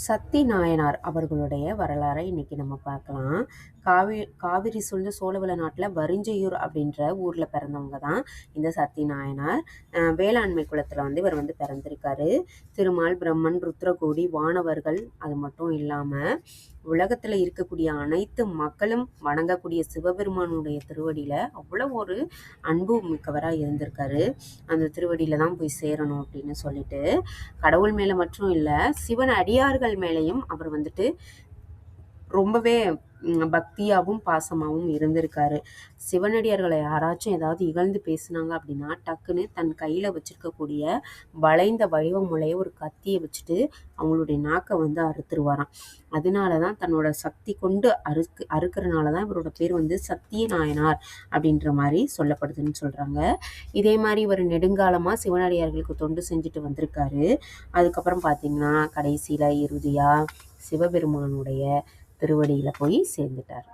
சத்தி நாயனார் அவர்களுடைய வரலாறை இன்னைக்கு நம்ம பார்க்கலாம். காவிரி சூழ்ந்த சோழவள நாட்டில் வரிஞ்சையூர் அப்படின்ற ஊரில் பிறந்தவங்க தான் இந்த சத்தி நாயனார். வேளாண்மை குலத்தில் இவர் பிறந்திருக்காரு. திருமால், பிரம்மன், ருத்ரகோடி, வானவர்கள் அது மட்டும் இல்லாமல் உலகத்தில் இருக்கக்கூடிய அனைத்து மக்களும் வணங்கக்கூடிய சிவபெருமானுடைய திருவடியில் அவ்வளோ ஒரு அன்பு மிக்கவராக இருந்திருக்காரு. அந்த திருவடியில் தான் போய் சேரணும் அப்படின்னு சொல்லிட்டு கடவுள் மேலே மட்டும் இல்லை, சிவன் அடியார்கள் மேலேயும் அவர் ரொம்பவே பக்தியாகவும் பாசமாகவும் இருந்திருக்காரு. சிவனடியார்களை யாராச்சும் ஏதாவது இகழ்ந்து பேசினாங்க அப்படின்னா டக்குன்னு தன் கையில் வச்சிருக்கக்கூடிய வளைந்த வடிவமுறைய ஒரு கத்தியை வச்சுட்டு அவங்களுடைய நாக்கை அறுத்துருவாராம். அதனால தான் தன்னோட சக்தி கொண்டு அறுக்கிறனால தான் இவரோட பேர் சத்திய நாயனார் அப்படின்ற மாதிரி சொல்லப்படுதுன்னு சொல்கிறாங்க. இதே மாதிரி இவர் நெடுங்காலமாக சிவனடியார்களுக்கு தொண்டு செஞ்சுட்டு வந்திருக்காரு. அதுக்கப்புறம் பார்த்தீங்கன்னா கடைசியில் இறுதியாக சிவபெருமானுடைய திருவடியில் போய் சேர்ந்துட்டார்.